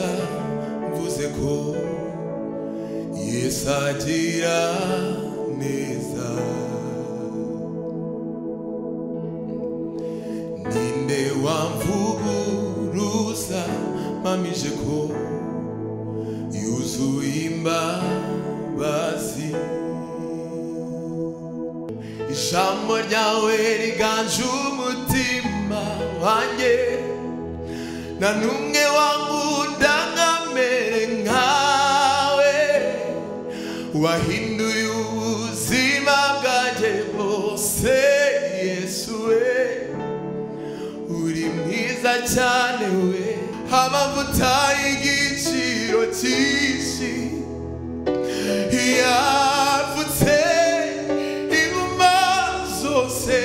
rusa mvuze ko Yesu agira neza. Ninde wamvuguruza mpamije ko yuzuye imbabazi. Ijambo ryawe riganje umutima wanjye, nta n'umwe wankunda nkamere nkawe. Wahinduye ubuzima bwanjye bwose Yesu we, uri mwiza cyane we. Amavuta y'igiciro cyinshi yavutse inguma zose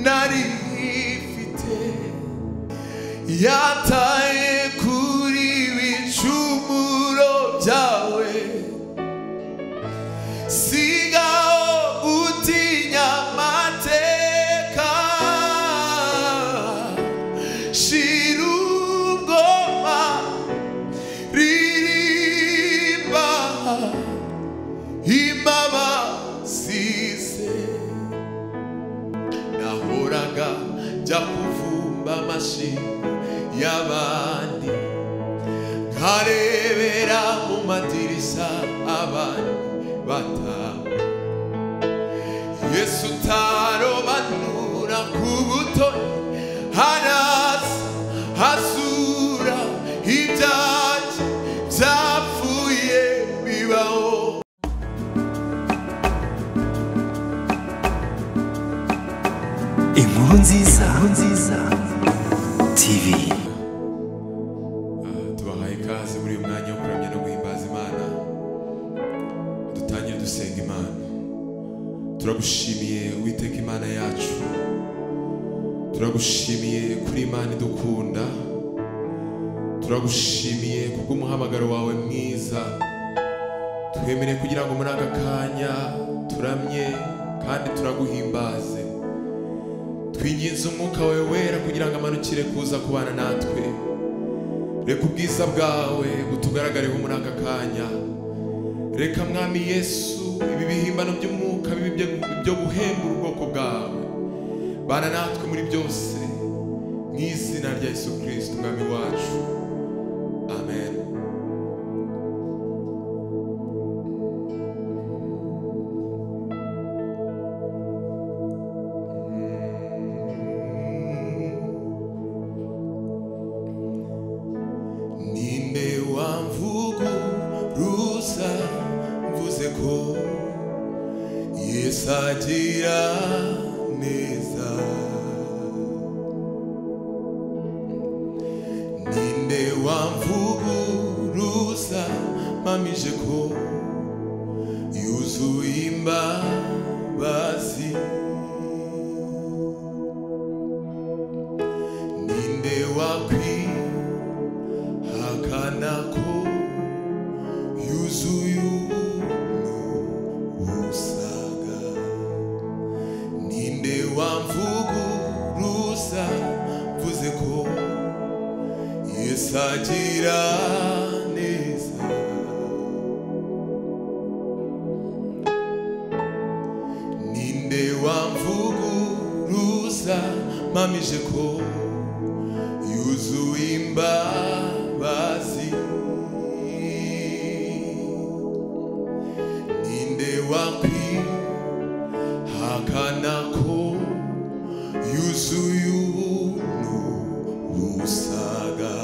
nari mfite, yataye kuri ibicumuro byawe. Sigaho gutinya amateka, shira ubwoba, ririmba imbabazi ze. Nahoraga njya kuvumba amashimwe y'abandi, nkarebera mu madirishya abandi batawe. Yesu utarobanura ku butoni, haraza hasura ibyanjye byapfuye bibaho. Inkuru nziza TV. Tubahaye ikaze muri uyu mwanya wo kuramya no guhimbaza Imana. Dutangire dusenga Imana. Turagushimiye Uwiteka Imana yacu, turagushimiye kuri Imana idukunda, turagushimiye kubw'umuhamagaro wawe mwiza. Twemereye kugira ngo muri aka kanya turamye kandi turaguhimbaze. Twinginze umwuka wawe wera kugira ngo amanukire kuza kubana natwe. Reka ubwiza bwawe butugaragareho muri aka kanya. Reka mwami Yesu ibi bihimbano by'umwuka bibe byo guhembura ubwoko bwawe. Bana natwe muri byose mu izina rya Yesu Kristo umwami wacu, amen. Ninde wamvuguruza mvuze ko Yesu agira neza. Ninde wamvuguruza mpamije ko yuzuye imbabazi. Ninde wakwihakana ko yuzuye ubusaga. Ninde wamvuguruza mvuze ko Yesu agira neza. Ninde wamvuguruza mpamije ko yuzuye imbabazi. Ninde wakwihakana ko yuzuye ubuntu busaga.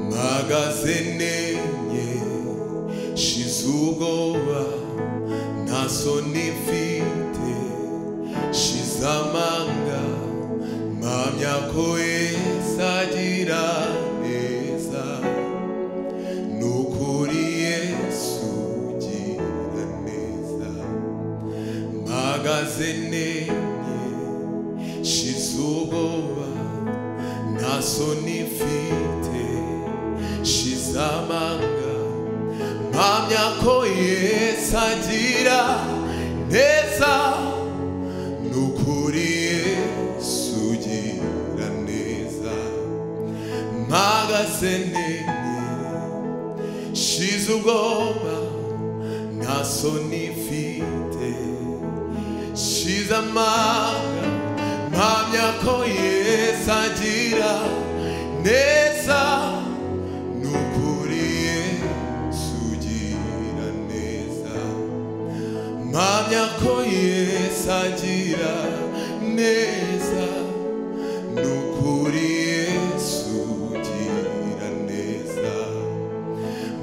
Mpagaze nenye shize ubwoba, nta soni mfite shize amanga. Mpamya ko Yesu agira neza. Nukuri Yesu ugira neza. Mpagaze nenye shize ubwoba, nta soni mfite shize amanga. Mpamya ko Yesu agira neza. Nukuri Yesu ugira neza. mpagaze nenye shize ubwoba nta soni mfite shize amanga mpamya ko Yesu agira neza nukuri Yesu ugira neza mpamya ko Yesu agira neza nukuri Yesu ugira neza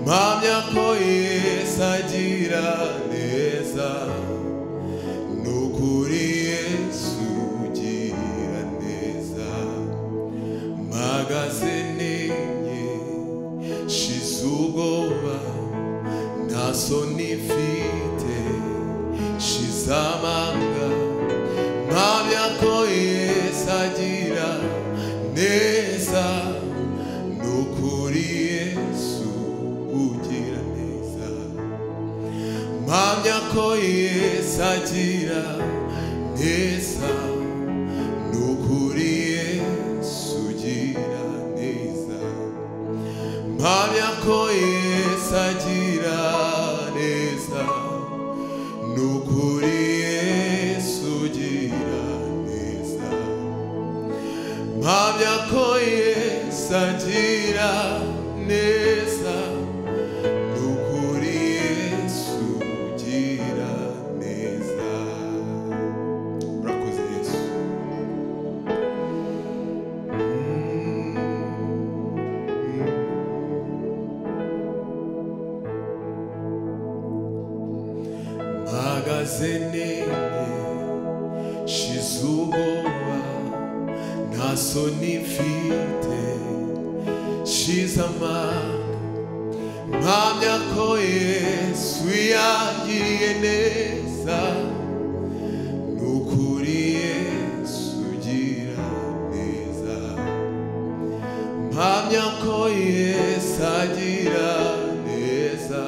mpamya ko Yesu agira neza nukuri Yesu ugira neza mpagaze nenye shize ubwoba nta soni mfite shize amanga mpamya ko Yesu agira neza nukuri Yesu ugira neza mpamya ko Yesu agira neza nukuri Yesu ugira neza mpamya ko Yesu agira neza nukuri Yesu ugira neza mpamya ko Yesu agira neza nukuri Yesu ugira neza urakoze Yesu mpagaze nenye shize ubwoba nta soni mfite shize amanga mpamya ko Yesu yangiriye neza nukuri Yesu ugira neza mpamya ko Yesu agira neza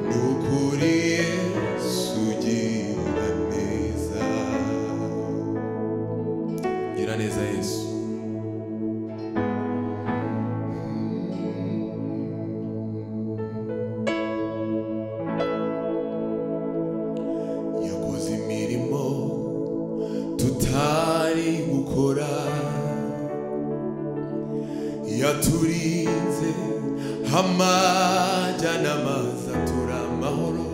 nukuri Yesu ugira neza gira neza Yesu yakoze imirimo tutari gukora yaturinze amajya n'amazi atura amahoro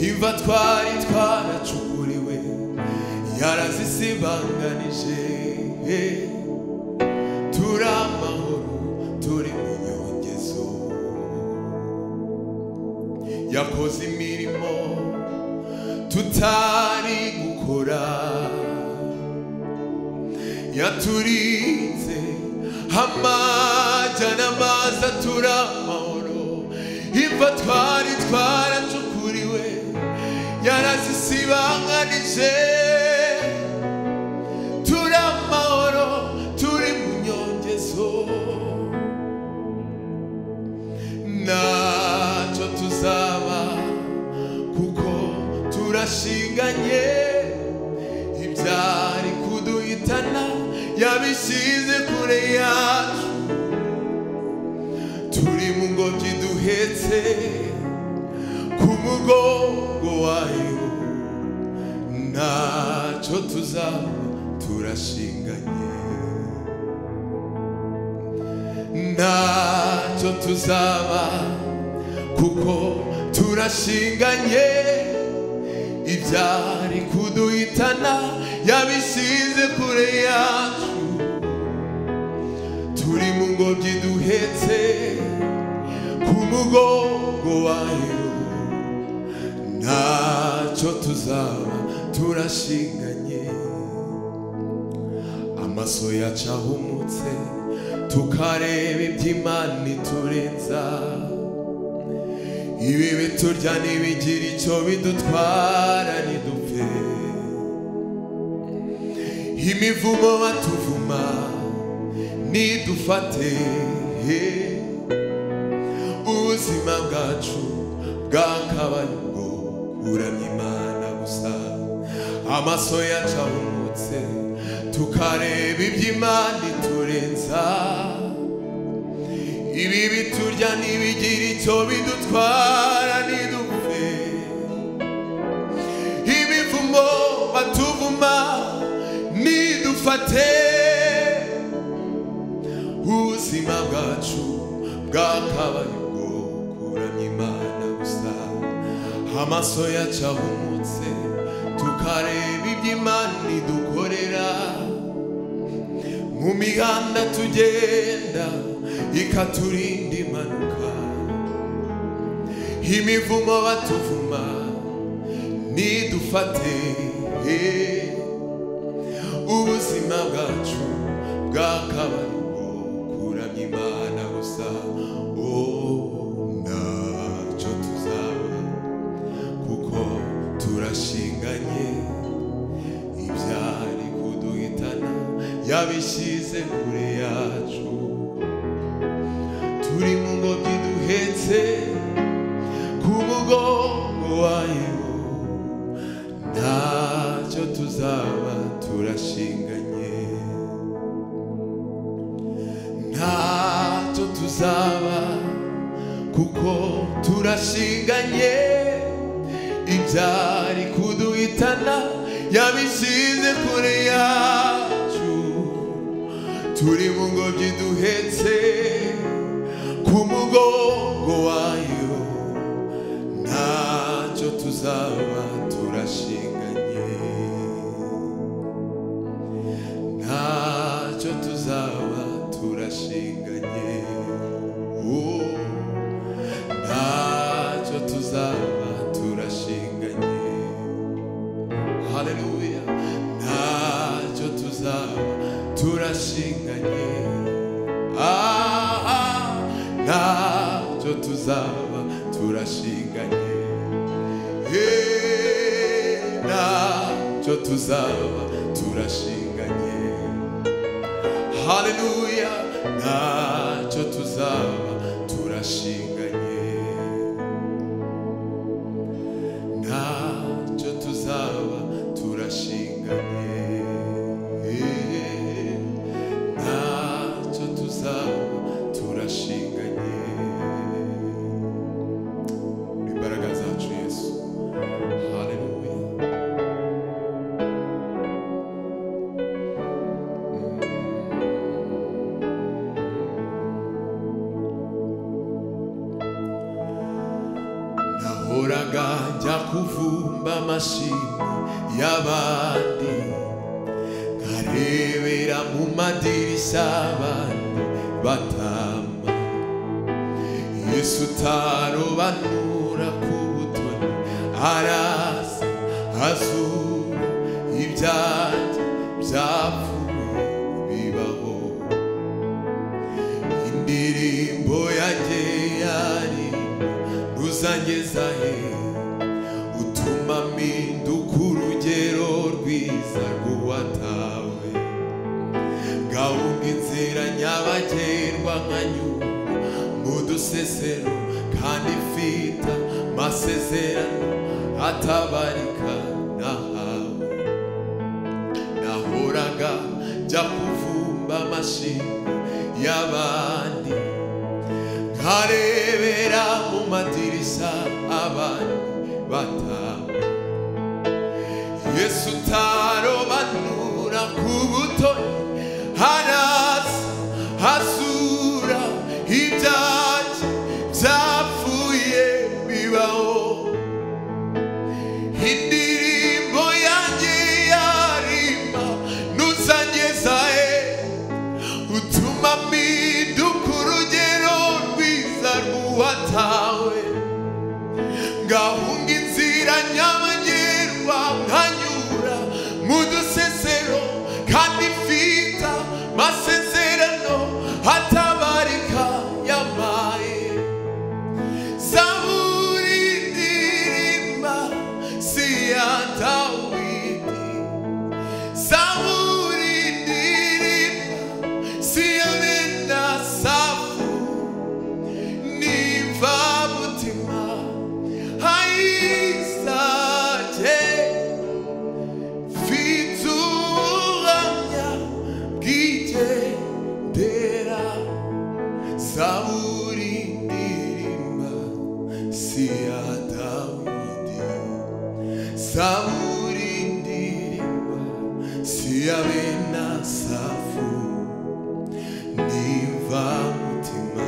imva twari twaracukuriwe yarazisibanganije turi amahoro turi mu nyongezo yakoze imirimo tutari gukora yaturinze amajya n'amazi atura amahoro imva twari twaracukuriwe yarazisibanganije turi amahoro turi mu nyongezo ntacyo tuzaba kuko turashinganye ibyari kuduhitana yabishyize kure yacu turi mu ngobyi duhetse ku mugongo wayo ntacyo tuzaba turashinganye ntacyo tuzaba kuko turashinganye ibyari kuduhitana yabishyize kure yacu turi mu ngobyi duhetse ku mugongo wayo ntacyo tuzaba turashinganye amaso yacu ahumutse tukareba iby'Imana iturenza ibi biturya ntibigira icyo bidutwara ntidupfe imivumo batuvuma nidufate ubuzima bwacu bwakabaye ubwo kuramya Imana gusa amaso yacu ahumutse tukareba iby'Imana iturenza ibi biturya ntibigira icyo bidutwara ntidupfe, imivumo batuvuma ntidufate, ubuzima bwacu bwakabaye ubwo kuramya Imana gusa, amaso yacu ahumutse tukareba ibyo Imana idukorera, mu mihanda tugenda ikaturinda impanuka, imivumo batuvuma ntidufate, ubuzima bwacu bwakabaye ubwo kuramya Imana gusa. Ntacyo tuzaba kuko turashinganye, ibyari kuduhitana yabishyize kure yacu, turi mu ngobyi duhetse ku mugongo wayo, ntacyo tuzaba turashinganye, ntacyo tuzaba kuko turashinganye, ibyari kuduhitana yabishyize kure yacu, turi mu ngobyi duhetse ku mugongo wayo, ntacyo tuzaba turashinganye, ntacyo tuzaba turashinganye, ntacyo tuzaba turashinganye, haleluya, ntacyo tuzaba turashinganye, ntacyo tuzaba turashinganye, ntacyo tuzaba turashinganye, haleluya, ntacyo tuzaba turashinganye, ntacyo tuzaba turashinganye, ntacyo tuzaba turashinganye, imbaraga zacu Yesu, haleluya. Nahoraga njya kuvumba amashimwe y'abandi, nkarebera mu madirishya abandi batamba, Yesu utarobanura ku butoni araza azura ibyanjye byapfuye bibaho, indirimbo yanjye yari uzangeza he, utuma mpinduka urugero rwiza rw'uwatawe, ngahunga inzira nyabagendwa nkanyura mu dusesero, kandi mfite amasezerano atabarika nahawe, nahoraga njya kuvumba amashimwe y'abandi, nkarebera mu madirishya abandi batawe, Yesu utarobanura ku butoni haraza hasura ibyanjye byapfuye bibaho, indirimbo yanjye yarima nuzangeza he, utuma mpinduka urugero rwiza rw'uwatawe, ngahunga inzira nyabagendwa nkanyura mu dusesero, kandi mfite amasezerano siyabe nasafu niva mutima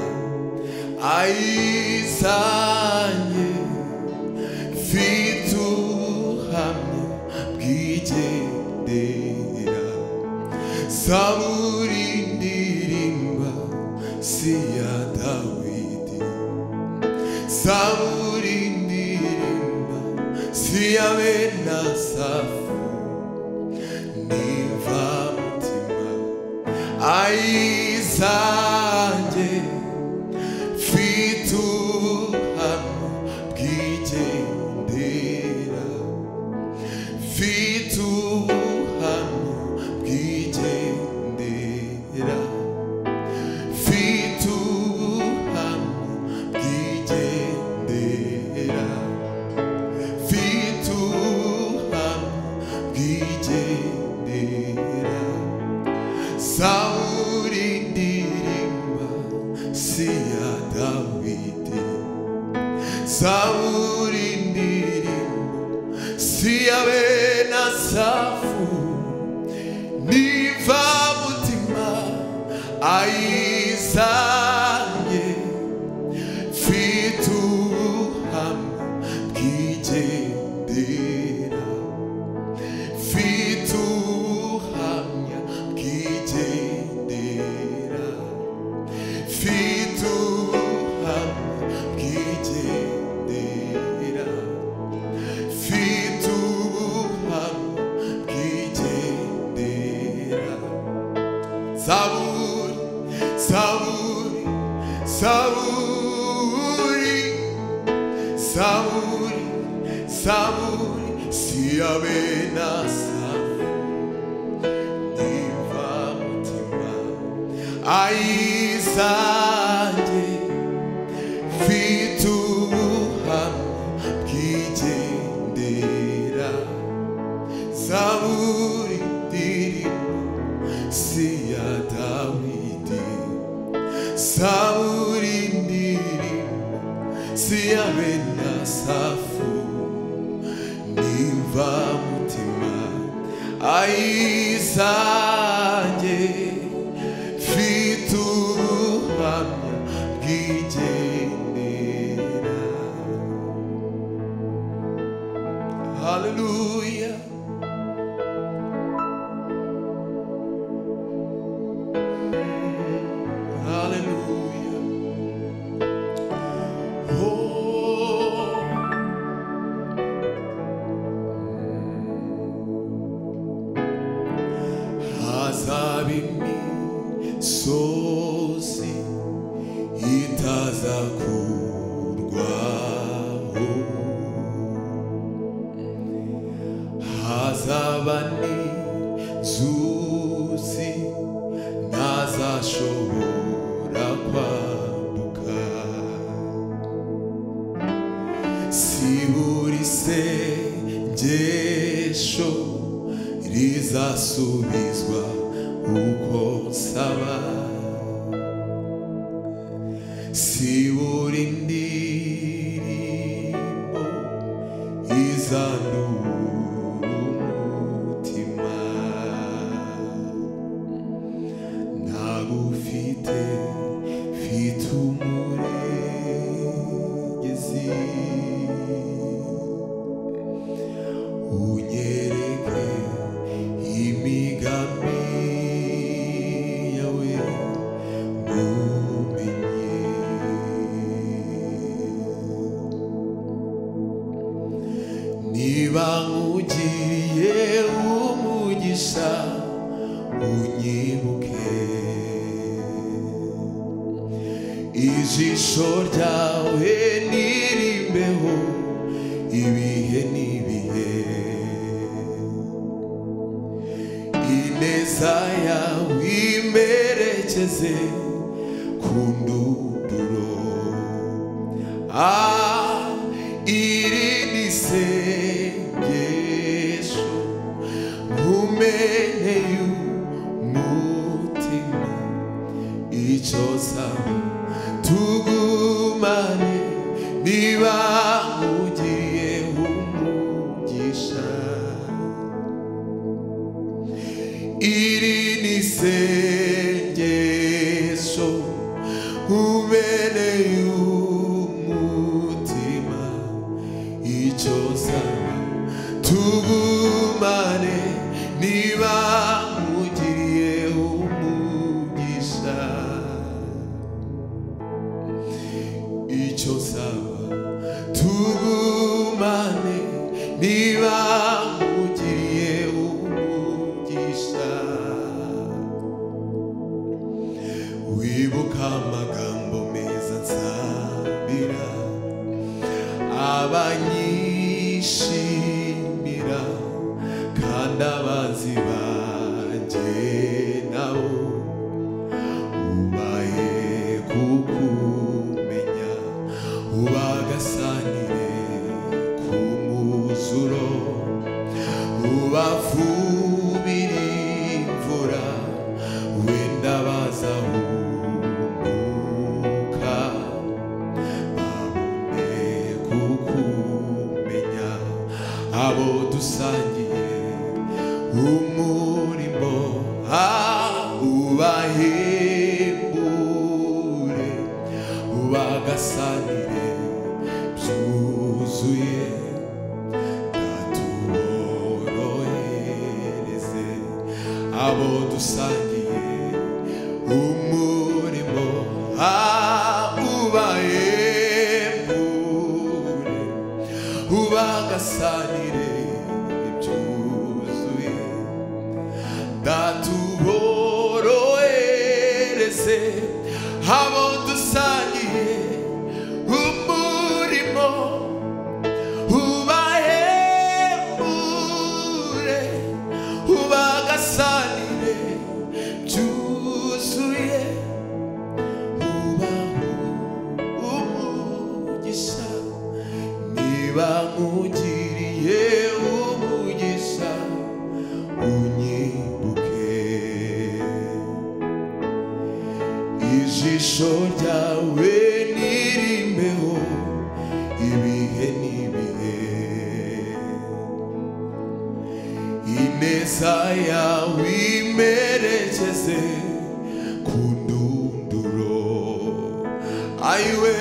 ayizanye fituhamya bwigendera Zaburi ndirimba siya Dawidi Zaburi ndirimba siyabe nasafu niva mutima ayizanye fituhamya bwigendera fituhamya bwigendera fituhamya bwigendera fituhamya bwigendera Zaburi ndirimba siya Dawidi Zaburi ndirimba siyabe nasafu niva mutima ayizanye fituhamya bwigendera fituhamya bwigendera fituhamya bwigendera fituhamya bwigendera Zaburi Zaburi Zaburi Zaburi Zaburi siyabe nasafu niva mutima ayizanye fituhamya bwigendera Zaburi ndirimba siya Dawidi Zaburi ndirimba siyabe nasafu niva mutima ayizanye fituhamya bwigendera. Hallelujah. Hallelujah. Oh. Hazaba imisozi itazakurwaho, hazaba n'inzuzi ntazashobora kwambuka, si buri sengesho rizasubizwa uko nsaba, si buri ndirimbo izanura umutima, ntagufite mfite umurengezi, unyereke imigambi yawe mumenye, niba nkugiriye umugisha unyibuke, ijisho ryawe nirimbeho ibihe n'ibihe, ineza yawe imperekeze ku ndunduro, iri ni isengesho nkumeneye umutima, icyo nsaba tugumane, niba nkugiriye umugisha, iri ni isengesho ubereye umutima icyo nsaba tugumane niba mugiriye umugisha icyo nsaba tugumane niba mugiriye umugisha wibuka amagambo meza nsabira abanyishimira kandi abanzi banjye nabo ubahe kukumenya ubagasanire ku muzuro ubavubire imvura wenda bazahumuka babone kukumenya abo dusangiye umurimo ubahembure ubagasanire byuzuye natuborohereze abo dusangiye umurimo ubahembure ubagasanire byuzuye natuborohereze abo dusangiye umurimo ubahembure ubagasanire byuzuye ubaho umugisha niba mugiriye umugisha unyibuke ijisho ryawe nirimbeho ibihe n'ibihe ineza yawe imerekeze ku ndunduro ayiwe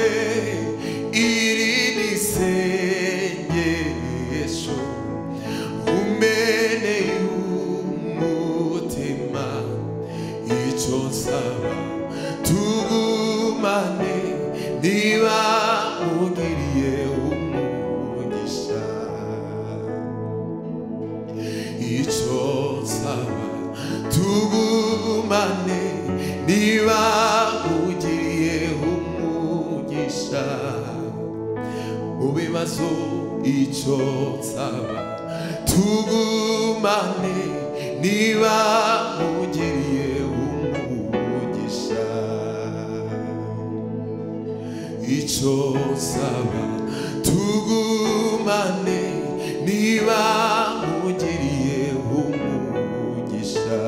iri ni isengesho umeneye umutima icyo nsaba tugumane niba mugiriye umugisha icyo nsaba tugumane niba mugiriye umugisha mu bibazo icyo nsaba tugumane niba mugiriye umugisha icyo nsaba tugumane niba mugiriye umugisha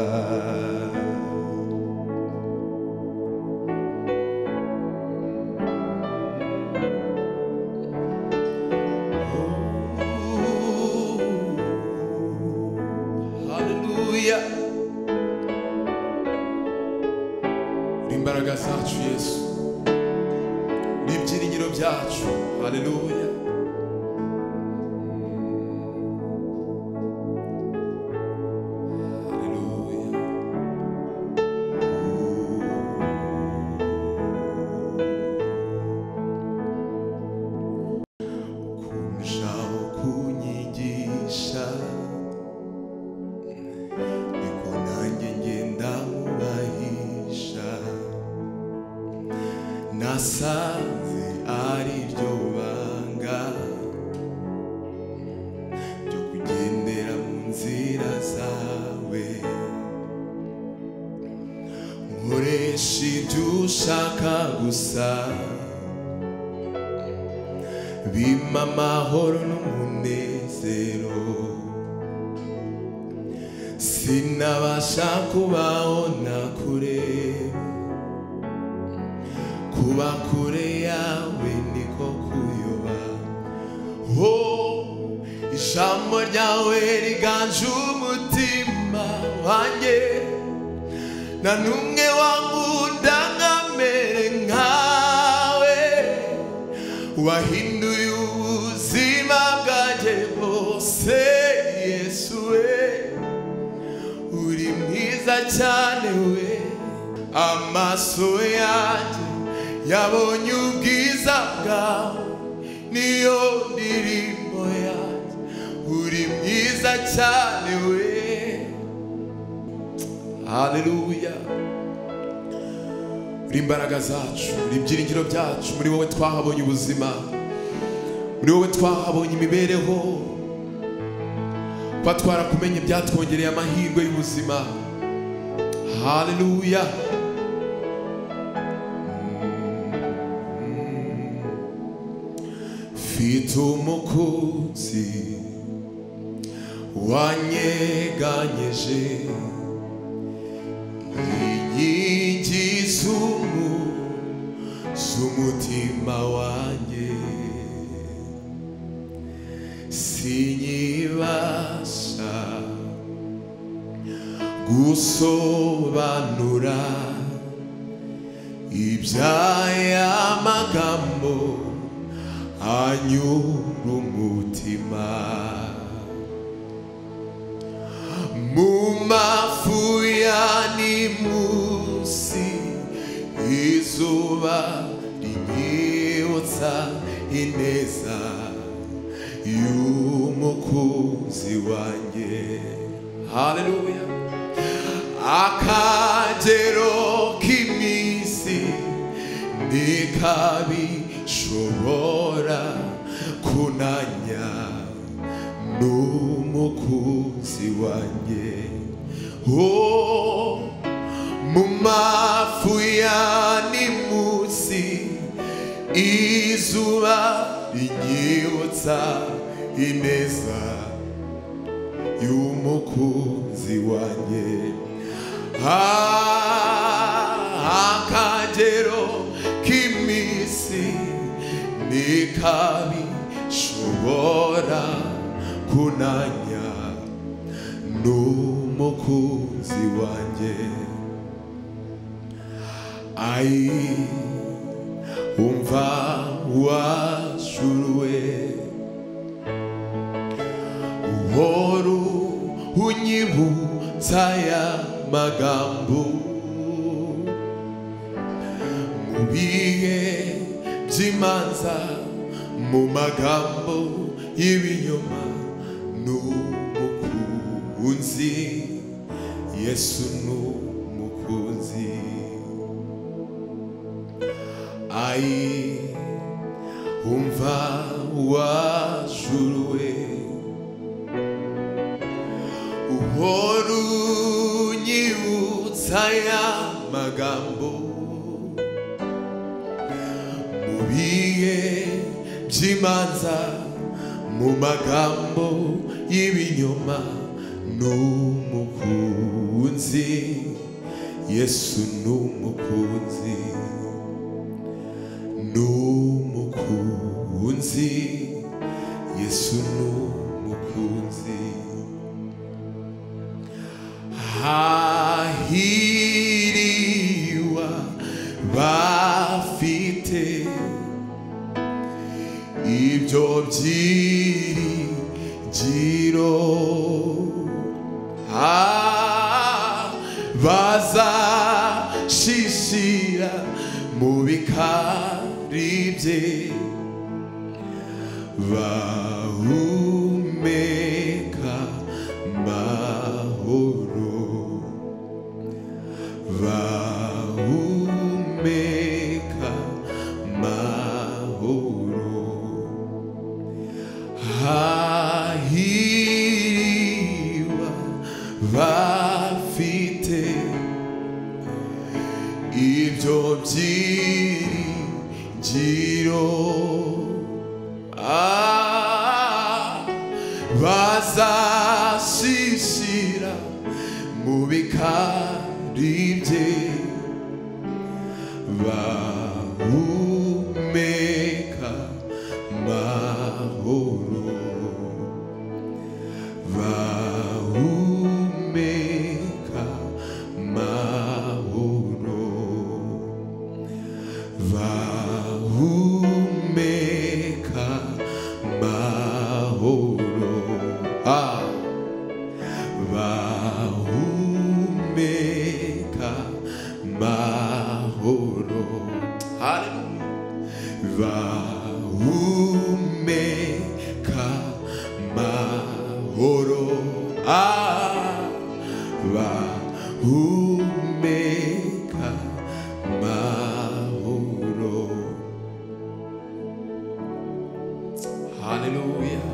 haleluya imbaraga zacu Yesu n'ibyiringiro byacu haleluya nasanze ari ryo banga ryo kugendera mu nzira zawe nkoresha ibyo ushaka gusa bimpa amahoro n'umunezero sinabasha kubaho nakureba kuba kure yawe niko kuyoba ijambo ryawe riganje umutima wanjye nta n'umwe wankunda nkamere nkawe wahinduye ubuzima bwanjye bwose Yesu we uri mwiza cyane we amaso yanjye yabonye ubwiza bwawe niyo ndirimbo yanjye uri mwiza cyane we haleluya uri imbaraga zacu uri ibyiringiro byacu muri wowe twahabonye ubuzima muri wowe twahabonye imibereho kuba twarakumenye byatwongereye amahirwe y'ubuzima haleluya mfite umukunzi wanyeganyeje inkingi z'umutima wanjye sinyibasha gusobanura iby'aya magambo anyura umutima mu mafu ya nimusi izuba rinyibutsa ineza y'umukunzi wanjye haleluya akagero k'iminsi ntikabishobora kunanya n'umukunzi wanjye mu mafu ya nimusi izuba rinyibutsa ineza y'umukunzi wanjye akagero k'iminsi ntikabishobora kunanya n'umukunzi wanjye umva washuruwe uhora unyibutsa aya magambo mu bihe by'imanza mu magambo y'ibinyoma n'umukunzi Yesu n'umukunzi umva washuruwe uhora unyibutsa aya magambo mu bihe by'imanza mu magambo y'ibinyoma n'umukunzi Yesu n'umukunzi n'umukunzi Yesu n'umukunzi hahiriwa bafite ibyo byiringiro bazashishira mu bikari bye bahumeka mahoro bahumeka mahoro hahiriwa bafite ibyo byiringiro bazashishira mu bikari bye bahumeka mahoro bahumeka bahumeka mahoro. Haleluya. Bahumeka mahoro. Bahumeka mahoro. Haleluya.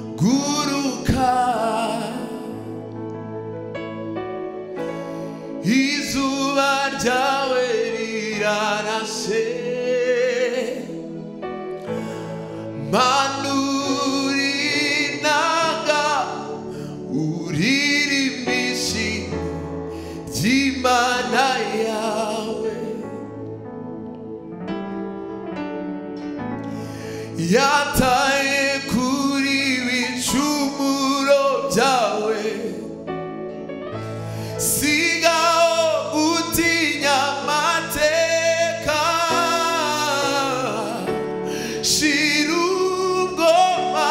Haguruka izuba ryawe rirarashe, manura inanga uririmbishe ry'Imana yawe. Yataye kuri ibicumuro byawe, sigaho gutinya amateka, shira ubwoba,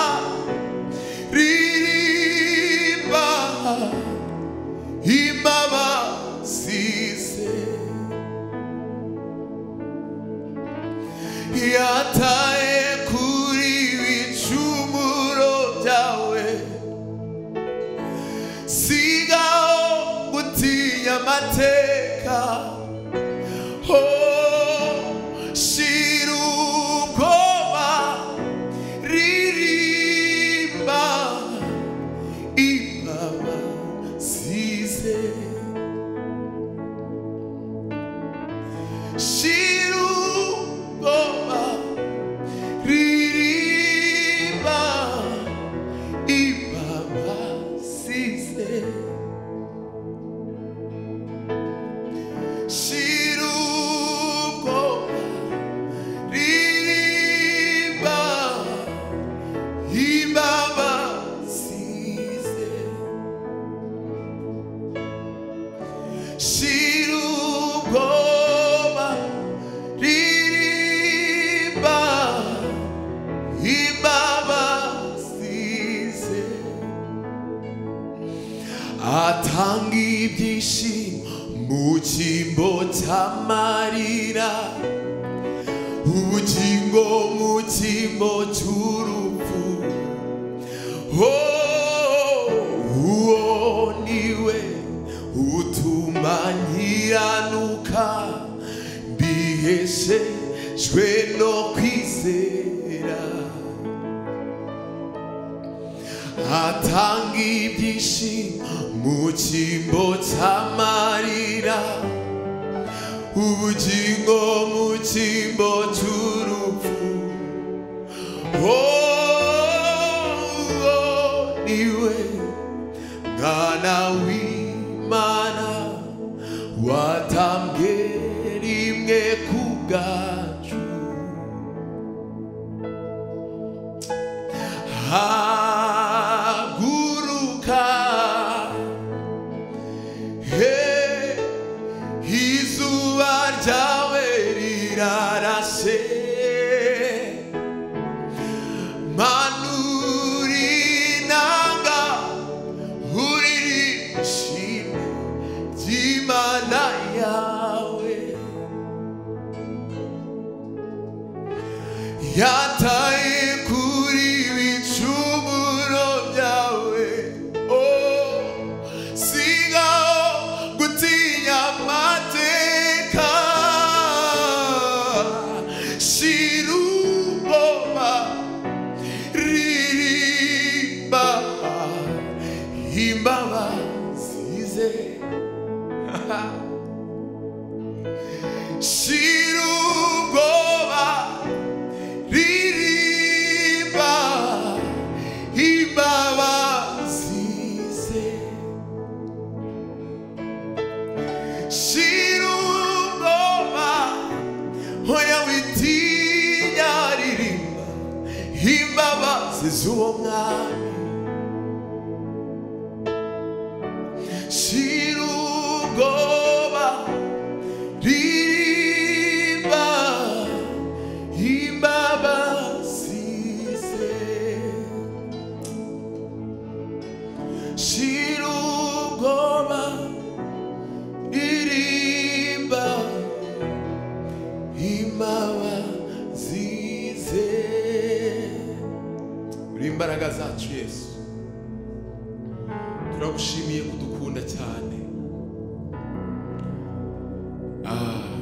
ririmba imbabazi ze. Yataye kuri ibicumuro byawe, sigaho gutinya amateka, shira ubwoba, ririmba imbabazi ze. Shira ubwoba, ririmba imbabazi ze. Shira ubwoba, ririmba imbabazi ze. Shira ubwoba, ririmba imbabazi ze. Atanga ibyishimo mu cyimbo cy'amarira, ubugingo mu cyimbo cy'urupfu. Uwo niwe utuma nkiranuka, mbiheshejwe no kwizera. Atanga ibyishimo mu cyimbo cy'amarira, ubugingo mu cyimbo cy'urupfu. Niwe mwana w'Imana watambwe rimwe ku bwacu. Haguruka izuba ryawe rirarashe, manura inanga uririmbishe ry'Imana yawe. Yataye kuri ibicumuro byawe, sigaho gutinya amateka, shira ubwoba, ririmba imbabazi ze. Shira ubwoba, ririmba imbabazi ze. Shira ubwoba, hoya witinya, ririmba imbabazi z'uwo mwami. Shira ubwoba, ririmba imbabazi ze. shira ubwoba ririmba imbabazi ze uri imbaraga zacu Yesu turagushimiye kudukunda cyane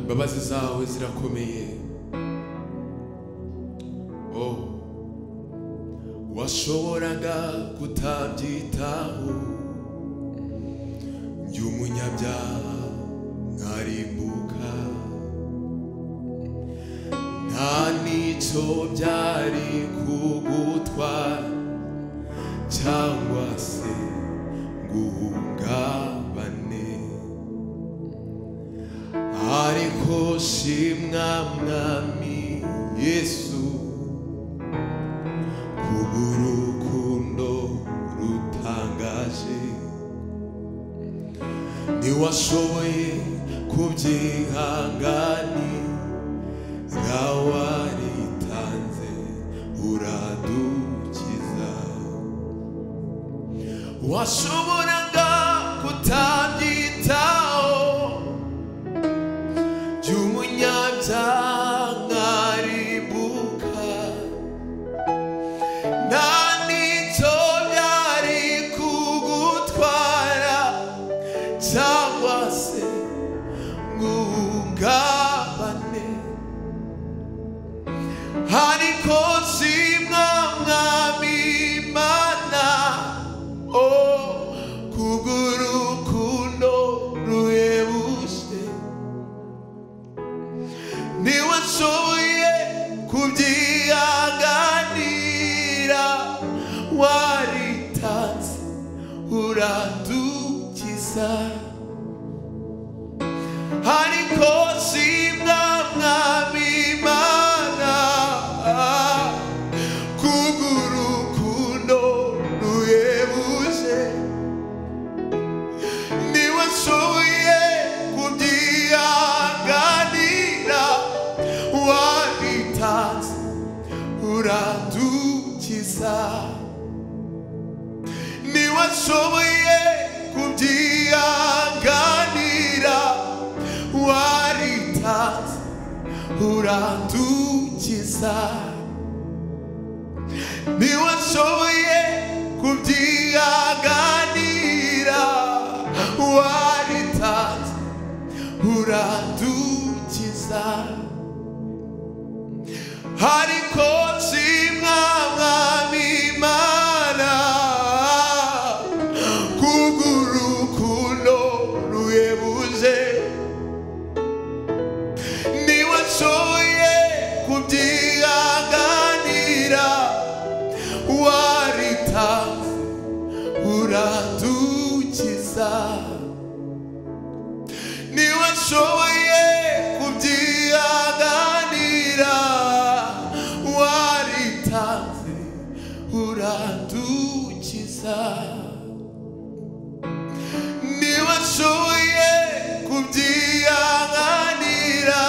imbabazi zawe zirakomeye washoboraga kutabyitaho y'umunyabyaha nkarimbuka nta n'icyo byari kugutwara cyangwa se guhungabane ariko shimwa mwami Yesu kubw'urukundo rutangaje ntiwashoboye kubyihanganira waritanze uradukiza washoboraga kutabyitaho by'umunyabyaha nkarimbuka nta n'icyo byari kugutwara cyangwa se guhungabane ariko shimwa mwami Imana kubw'urukundo ruhebuje ntiwashoboye kubyihanganira waritanze uradukiza ariko shimwa mwami Imana kubw'urukundo ruhebuje ntiwashoboye kubyihanganira waritanze uradukiza ntiwashoboye kubyihanganira waritanze uradukiza ntiwashoboye kubyihanganira waritanze uradukiza ariko shimwa mwami Imana kubw'urukundo ruhebuje ntiwashoboye kubyihanganira waritanze uradukiza ntiwashoboye kubyihanganira waritanze uradukiza ntiwashoboye kubyihanganira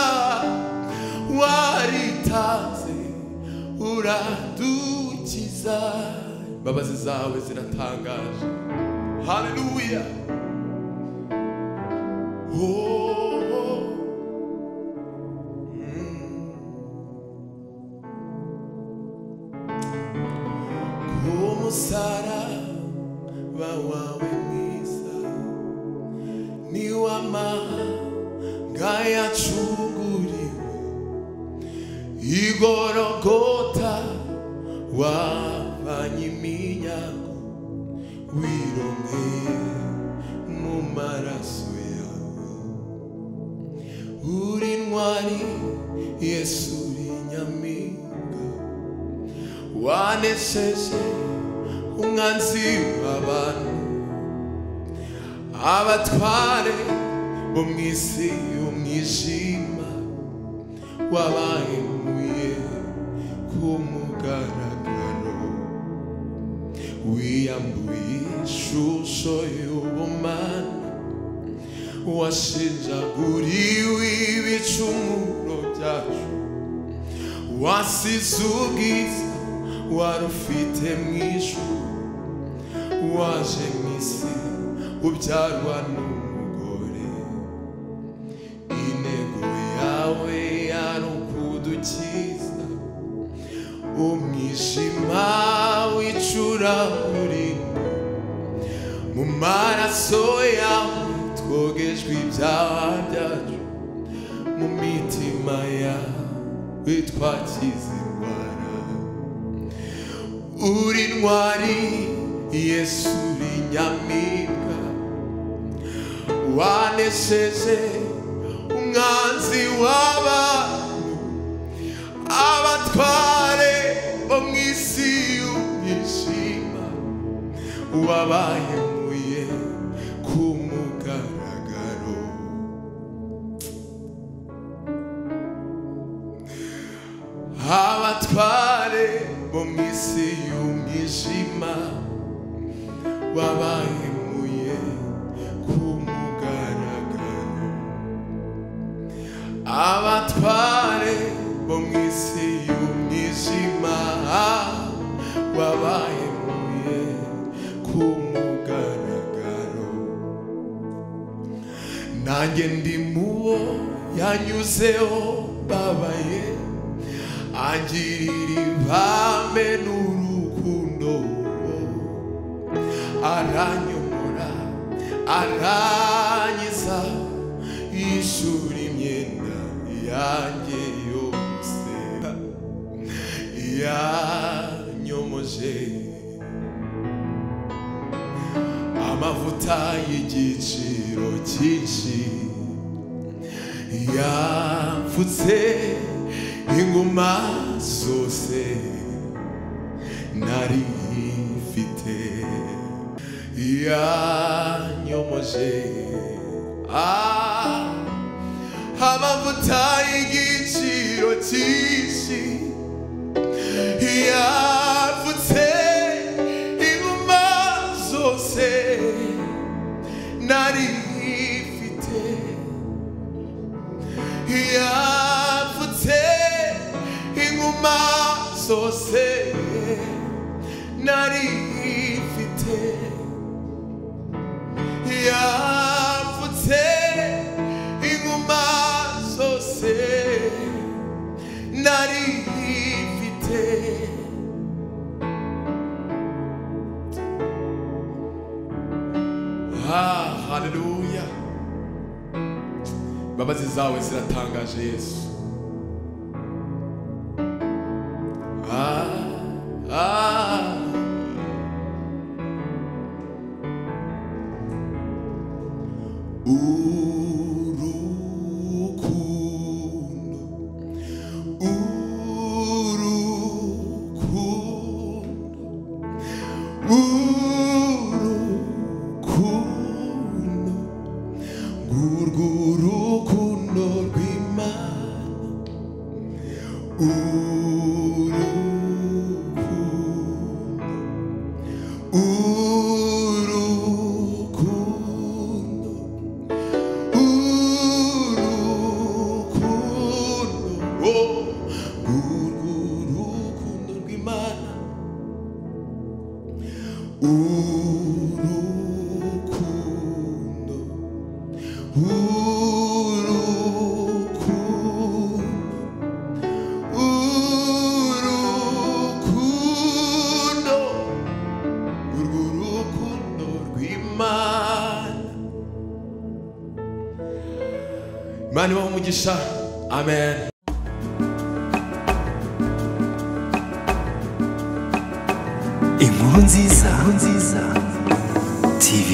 waritanze uradukiza imbabazi zawe ziratangaje haleluya umusaraba wawe mwiza niw'amahanga yacunguriwe igorogota wavanye iminyago wirongeye mu maraso yawe uri intwari Yesu uri nyampinga wanesheje umwanzi w'abantu abatware bo mu isi y'umwijima wabahemuye ku mugaragaro wiyambuye ishusho y'ubumana washinjaguriwe ibicumuro byacu wasize ubwiza wari ufite mu ijuru waje mw'isi ubyarwa n'umugore, intego yawe yari ukudukiza umwijima w'icuraburindi. Mu maraso yawe twogejwe ibyaha byacu, mu mitima yawe twakize indwara. Uri intwari Yesu, uri nyamibwa, wanesheje umwanzi w'abantu. Abatware bo mw'isi y'umwijima wabahemuye ku mugaragaro. Abatware bo mw'isi y'umwijima wabahemuye ku mugaragaro. Abatware bo mw'isi y'umwijima wabahemuye ku mugaragaro. Nanjye ndi mubo yanyuzeho babaye, angirira ibambe n'urukundo. Aranyomora aranyiza, yishura imyenda yanjye yose. Yanyomoje amavuta y'igiciro cyinshi, yapfutse inguma zose nari mfite. Yanyomoje amavuta y'igiciro cyinshi, yapfutse inguma zose nari mfite. Yapfutse inguma zose nari mfite. Yapfutse inguma zose nari mfite. Haleluya. Imbabazi zawe ziratangaje Yesu. Urukundo rw'Imana, Imana ibahe umugisha. Amen. Inkuru nziza TV.